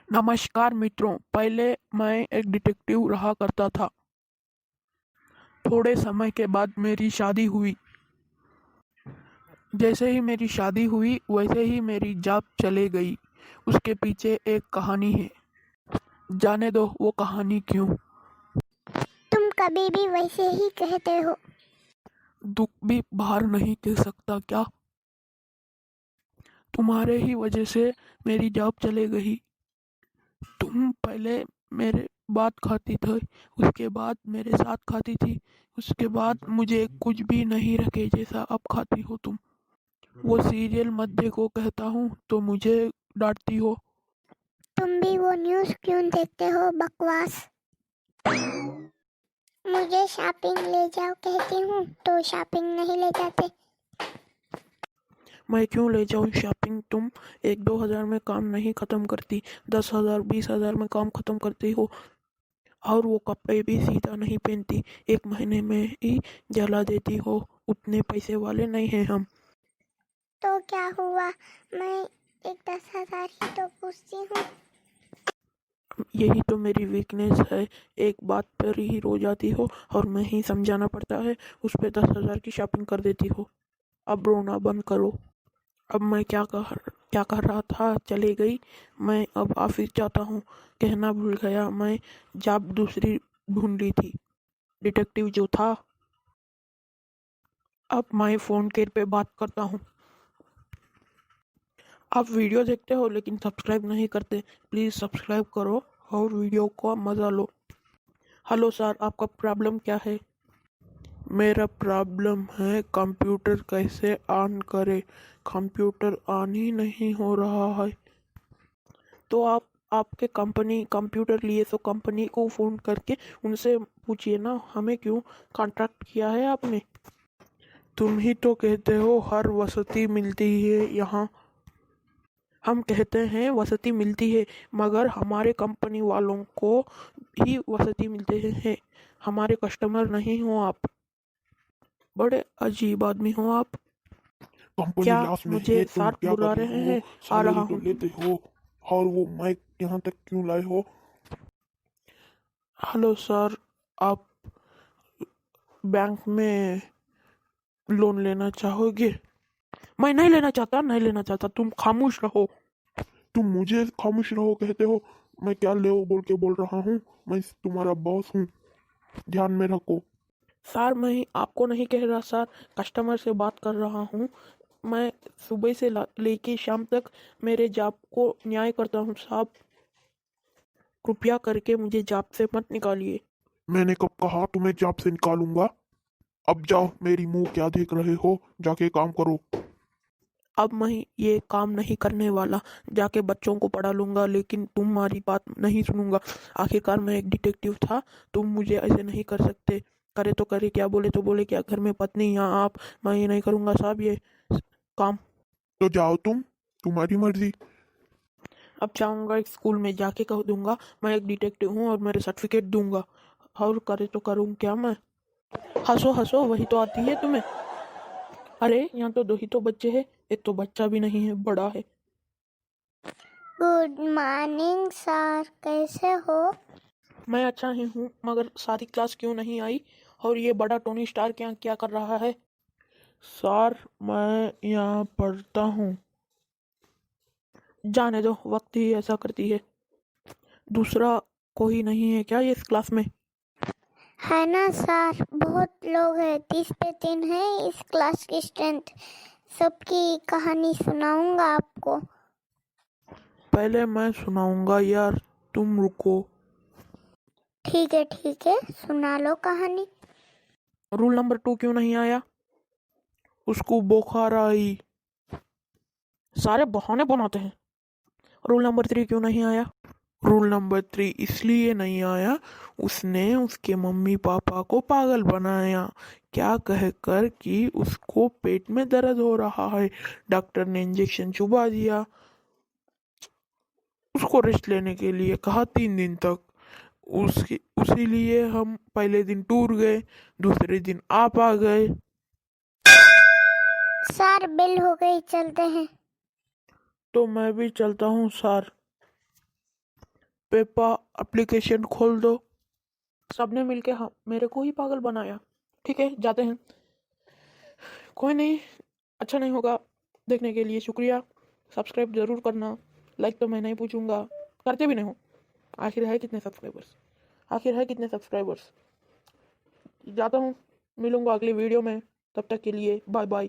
नमस्कार मित्रों, पहले मैं एक डिटेक्टिव रहा करता था। थोड़े समय के बाद मेरी शादी हुई। जैसे ही मेरी शादी हुई वैसे ही मेरी जॉब चले गई। उसके पीछे एक कहानी है। जाने दो वो कहानी क्यों। तुम कभी भी वैसे ही कहते हो। दुख भी बाहर नहीं कह सकता क्या? तुम्हारे ही वजह से मेरी जॉब चले गई। तुम पहले मेरे बात खाती थी, उसके बाद मेरे साथ खाती थी, उसके बाद मुझे कुछ भी नहीं रखे जैसा अब खाती हो तुम। वो सीरियल मत देखो कहता हूँ तो मुझे डांटती हो। तुम भी वो न्यूज़ क्यों देखते हो, बकवास। मुझे शॉपिंग ले जाओ कहती हूँ तो शॉपिंग नहीं ले जाते। मैं क्यों ले जाऊँ शॉपिंग? तुम 1-2 हज़ार में काम नहीं खत्म करती, 10,000 20,000 में काम खत्म करती हो। और वो कपड़े भी सीधा नहीं पहनती, 1 महीने में ही जला देती हो। उतने पैसे वाले नहीं हैं हम। तो क्या हुआ, मैं एक 10,000 ही तो पूछती हूँ। यही तो मेरी वीकनेस है, एक बात पर ही रो जाती हो और मैं ही समझाना पड़ता है, उस पे 10,000 की शॉपिंग कर देती हो। अब रोना बंद करो। अब मैं क्या कर रहा था, चली गई। मैं अब ऑफिस जाता हूँ। कहना भूल गया, मैं जॉब दूसरी ढूंढ ली थी, डिटेक्टिव जो था। अब मैं फ़ोन केयर पे बात करता हूँ। आप वीडियो देखते हो लेकिन सब्सक्राइब नहीं करते, प्लीज़ सब्सक्राइब करो और वीडियो को मज़ा लो। हेलो सर, आपका प्रॉब्लम क्या है? मेरा प्रॉब्लम है कंप्यूटर कैसे ऑन करे। कंप्यूटर ऑन ही नहीं हो रहा है। तो आप आपके कंपनी कंप्यूटर लिए तो कंपनी को फ़ोन करके उनसे पूछिए ना, हमें क्यों कॉन्ट्रैक्ट किया है आपने। तुम ही तो कहते हो हर वसती मिलती है यहाँ। हम कहते हैं वसती मिलती है, मगर हमारे कंपनी वालों को ही वसती मिलते हैं। हमारे कस्टमर नहीं हो आप। बड़े अजीब आदमी हो आप। कंपनी क्या लॉस में मुझे है, तुम सर क्या कर बुला रहे रहे हो? हैं? आ रहा सैलरी तो हूँ। लेते हो, और वो माइक यहाँ तक क्यों लाए हो? हेलो सर, आप बैंक में लोन लेना चाहोगे? मैं नहीं लेना चाहता, नहीं लेना चाहता, तुम खामोश रहो। तुम मुझे खामोश रहो कहते हो? मैं क्या ले बोल के बोल रहा हूँ? मैं तुम्हारा बॉस हूँ, ध्यान में रखो। सर मैं आपको नहीं कह रहा सर, कस्टमर से बात कर रहा हूँ। मैं सुबह से लेके शाम तक मेरे जॉब को न्याय करता हूँ साहब। कृपया करके मुझे जॉब से मत निकालिए। मैंने कब कहा तुम्हें जॉब से निकालूंगा? अब जाओ, मेरी मुंह क्या देख रहे हो, जाके काम करो। अब मैं ये काम नहीं करने वाला, जाके बच्चों को पढ़ा लूंगा, लेकिन तुम्हारी बात नहीं सुनूंगा। आखिरकार मैं एक डिटेक्टिव था, तुम मुझे ऐसे नहीं कर सकते। करे तो करे क्या, बोले तो बोले क्या, घर में पत्नी या आप। मैं ये नहीं करूंगा साहब ये काम। तो जाओ तुम, तुम्हारी मर्जी। अब जाऊंगा एक स्कूल में जाके कह दूंगा मैं एक डिटेक्टिव हूँ और मेरे सर्टिफिकेट दूंगा। और करे तो करूँ क्या मैं। हंसो हंसो, वही तो आती है तुम्हें। अरे यहाँ तो 2 ही तो बच्चे हैं, एक तो बच्चा भी नहीं है, बड़ा है। गुड मॉर्निंग सर, कैसे हो? मैं अच्छा ही हूँ, मगर सारी क्लास क्यों नहीं आई? और ये बड़ा टोनी स्टार क्या क्या कर रहा है? सर मैं यहाँ पढ़ता हूँ। जाने दो, वक्त ही ऐसा करती है। दूसरा कोई नहीं है क्या ये इस क्लास में? है ना सर, बहुत लोग हैं, 30 पे 3 है इस क्लास की स्ट्रेंथ। सबकी कहानी सुनाऊंगा आपको। पहले मैं सुनाऊंगा यार, तुम रुको। ठीक है, सुना लो कहानी। रूल नंबर 2 क्यों नहीं आया? उसको बुखार आई। सारे बहाने बनाते हैं। रूल नंबर 3 क्यों नहीं आया? रूल नंबर 3 इसलिए नहीं आया, उसने उसके मम्मी पापा को पागल बनाया, क्या कहकर कि उसको पेट में दर्द हो रहा है। डॉक्टर ने इंजेक्शन चुबा दिया। उसको रेस्ट लेने के लिए कहा 3 दिन तक। उसकी उसी लिए हम पहले दिन टूर गए, दूसरे दिन आप आ गए। सर बिल हो गई, चलते हैं। तो मैं भी चलता हूँ सर। पेपा एप्लीकेशन खोल दो। सबने मिलके हाँ मेरे को ही पागल बनाया। ठीक है, जाते हैं। कोई नहीं, अच्छा नहीं होगा। देखने के लिए शुक्रिया। सब्सक्राइब ज़रूर करना। लाइक तो मैं नहीं पूछूंगा, करते भी नहीं हो। आखिर है कितने सब्सक्राइबर्स। जाता हूँ, मिलूंगा अगली वीडियो में। तब तक के लिए बाय बाय।